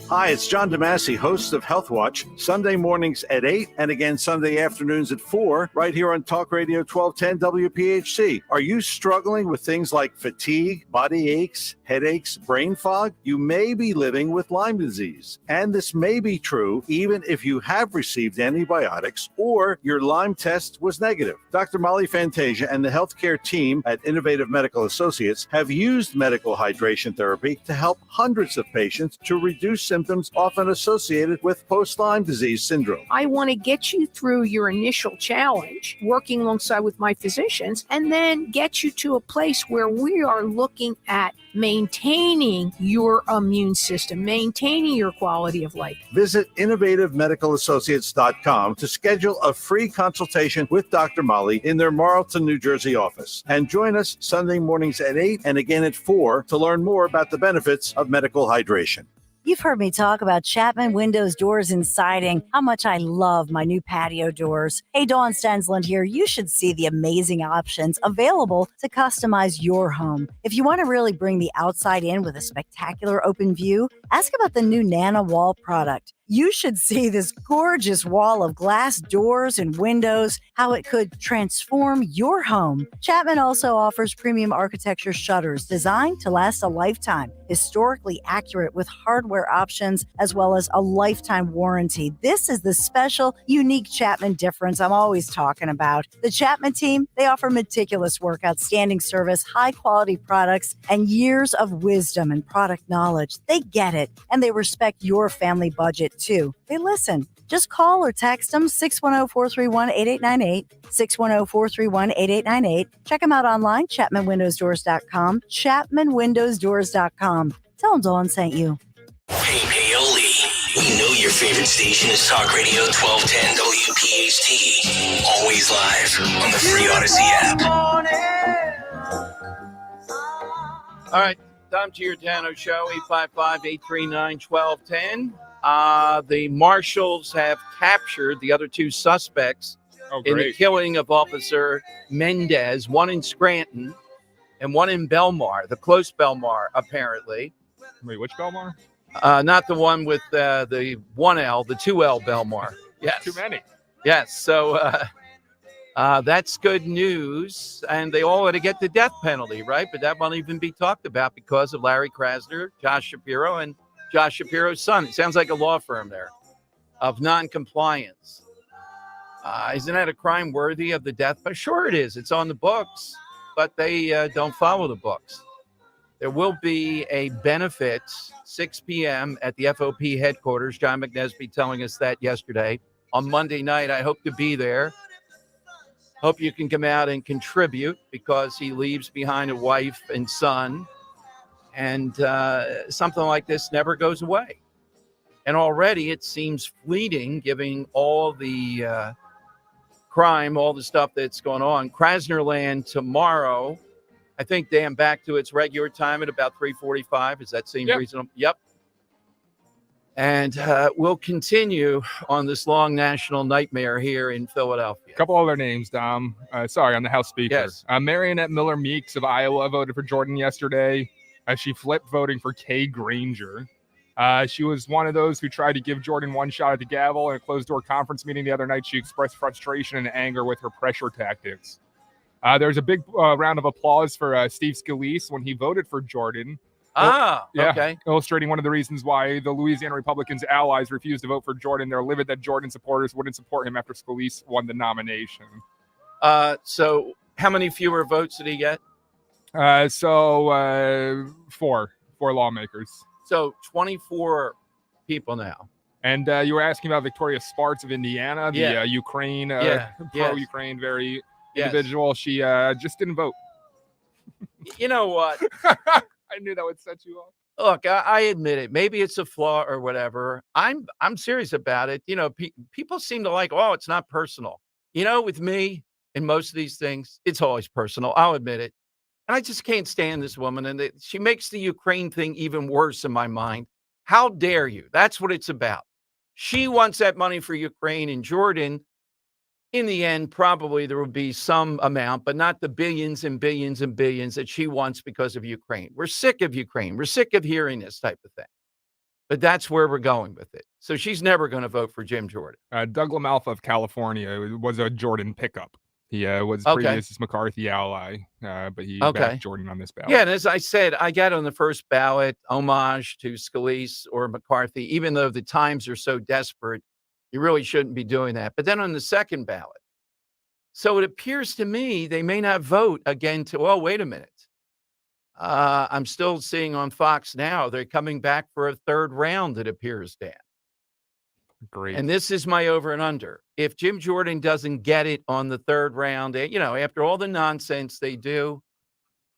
Hi, it's John DeMasi, host of Health Watch, Sunday mornings at 8 and again Sunday afternoons at 4, right here on Talk Radio 1210 WPHC. Are you struggling with things like fatigue, body aches, headaches, brain fog? You may be living with Lyme disease. And this may be true even if you have received antibiotics or your Lyme test was negative. Dr. Molly Fantasia and the healthcare team at Innovative Medical Associates have used medical hydration therapy to help hundreds of patients to reduce symptoms often associated with post-Lyme disease syndrome. I want to get you through your initial challenge, working alongside with my physicians, and then get you to a place where we are looking at maintaining your immune system, maintaining your quality of life. Visit innovativemedicalassociates.com to schedule a free consultation with Dr. Molly in their Marlton, New Jersey office. And join us Sunday mornings at 8 and again at 4 to learn more about the benefits of medical hydration. You've heard me talk about Chapman Windows, Doors, and Siding, how much I love my new patio doors. Hey, Dawn Stensland here. You should see the amazing options available to customize your home. If you want to really bring the outside in with a spectacular open view, ask about the new Nana Wall product. You should see this gorgeous wall of glass doors and windows, how it could transform your home. Chapman also offers premium architecture shutters designed to last a lifetime, historically accurate with hardware options, as well as a lifetime warranty. This is the special, unique Chapman difference I'm always talking about. The Chapman team, they offer meticulous work, outstanding service, high-quality products, and years of wisdom and product knowledge. They get it, and they respect your family budget, too. They listen. Just call or text them 610-431-8898, 610-431-8898. Check them out online, ChapmanWindowsDoors.com, ChapmanWindowsDoors.com. Tell them Dawn sent you. Hey, Paoli, we know your favorite station is Talk Radio 1210 WPHT. Always live on the free Odyssey app. All right, Tom Giordano Show, 855-839-1210. The marshals have captured the other two suspects in the killing of Officer Mendez, one in Scranton and one in Belmar, the close Belmar, apparently. Wait, which Belmar? Not the one with the 1L, the 2L Belmar. Yes. Too many. Yes, so that's good news. And they all had to get the death penalty, right? But that won't even be talked about because of Larry Krasner, Josh Shapiro, and Josh Shapiro's son. It sounds like a law firm there of non-compliance. Isn't that a crime worthy of the death penalty? Sure it is. It's on the books, but they don't follow the books. There will be a benefit 6 p.m. at the FOP headquarters. John McNesby telling us that yesterday. On Monday night, I hope to be there. Hope you can come out and contribute because he leaves behind a wife and son. And something like this never goes away. And already it seems fleeting, given all the crime, all the stuff that's going on. Krasnerland tomorrow, I think, Dan, back to its regular time at about 3:45. Does that seem reasonable? Yep. And we'll continue on this long national nightmare here in Philadelphia. A couple other names, Dom. On the House Speaker. Yes. Marionette Miller Meeks of Iowa voted for Jordan yesterday. She flipped voting for Kay Granger. She was one of those who tried to give Jordan one shot at the gavel in a closed-door conference meeting the other night. She expressed frustration and anger with her pressure tactics. There's a big round of applause for Steve Scalise when he voted for Jordan. Okay. Illustrating one of the reasons why the Louisiana Republicans' allies refused to vote for Jordan. They're livid that Jordan supporters wouldn't support him after Scalise won the nomination. So how many fewer votes did he get? Four lawmakers. So 24 people now. And you were asking about Victoria Sparks of Indiana, the Ukraine, pro-Ukraine, very individual. She just didn't vote. You know what? I knew that would set you off. Look, I admit it. Maybe it's a flaw or whatever. I'm serious about it. You know, people seem to like, oh, it's not personal. You know, with me and most of these things, it's always personal. I'll admit it. And I just can't stand this woman. And she makes the Ukraine thing even worse in my mind. How dare you? That's what it's about. She wants that money for Ukraine and Jordan. In the end, probably there will be some amount, but not the billions and billions and billions that she wants because of Ukraine. We're sick of Ukraine. We're sick of hearing this type of thing. But that's where we're going with it. So she's never going to vote for Jim Jordan. Doug LaMalfa of California was a Jordan pickup. He was previous McCarthy ally, but he backed Jordan on this ballot. Yeah, and as I said, I got on the first ballot homage to Scalise or McCarthy, even though the times are so desperate, you really shouldn't be doing that. But then on the second ballot, so it appears to me they may not vote again wait a minute. I'm still seeing on Fox now, they're coming back for a third round, it appears, Dan. Great. And this is my over and under. If Jim Jordan doesn't get it on the third round, after all the nonsense they do,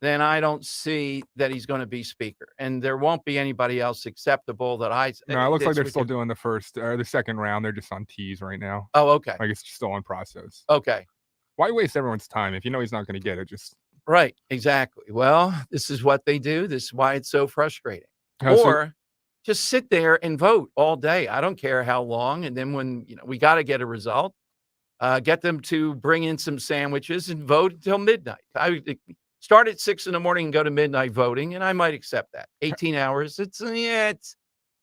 then I don't see that he's going to be speaker. And there won't be anybody else acceptable that I... No, it looks like they're still doing the second round. They're just on tease right now. Oh, okay. Like it's still in process. Okay. Why waste everyone's time? If you know he's not going to get it, just... Right, exactly. Well, this is what they do. This is why it's so frustrating. just sit there and vote all day. I don't care how long. And then when we got to get a result, get them to bring in some sandwiches and vote until midnight. I start at 6 a.m. and go to midnight voting, and I might accept that. 18 hours.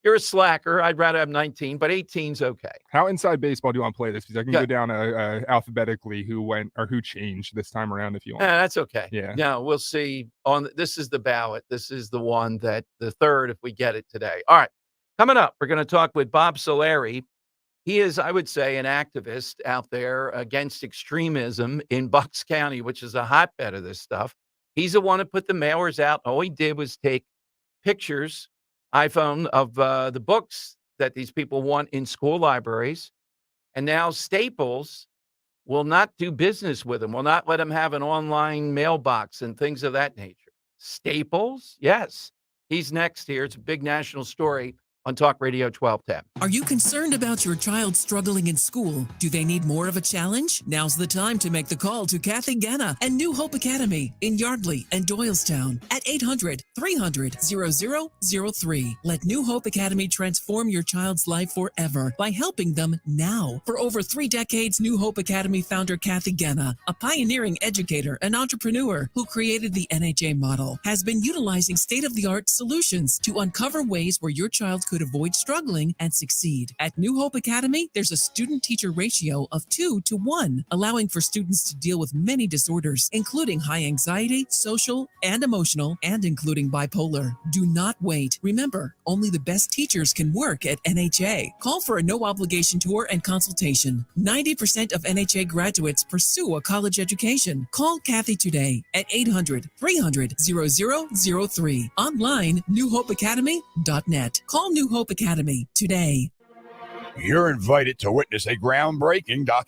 You're a slacker. I'd rather have 19, but 18's okay. How inside baseball do you want to play this? Because I can go down alphabetically who changed this time around if you want. That's okay. Yeah. No, we'll see. This is the ballot. This is the one that the third, if we get it today. All right. Coming up, we're going to talk with Bob Solari. He is, I would say, an activist out there against extremism in Bucks County, which is a hotbed of this stuff. He's the one who put the mailers out. All he did was take pictures, iPhone, of the books that these people want in school libraries. And now Staples will not do business with them, will not let them have an online mailbox and things of that nature. Staples? Yes. He's next here. It's a big national story on Talk Radio 1210. Are you concerned about your child struggling in school? Do they need more of a challenge? Now's the time to make the call to Kathy Ganna and New Hope Academy in Yardley and Doylestown at 800-300-0003. Let New Hope Academy transform your child's life forever by helping them now. For over 3 decades, New Hope Academy founder Kathy Ganna, a pioneering educator and entrepreneur who created the NHA model, has been utilizing state-of-the-art solutions to uncover ways where your child could avoid struggling and succeed. At New Hope Academy, there's a student-teacher ratio of 2 to 1, allowing for students to deal with many disorders, including high anxiety, social, and emotional, and including bipolar. Do not wait. Remember, only the best teachers can work at NHA. Call for a no-obligation tour and consultation. 90% of NHA graduates pursue a college education. Call Kathy today at 800-300-0003. Online, newhopeacademy.net. Call New Hope Academy today. You're invited to witness a groundbreaking documentary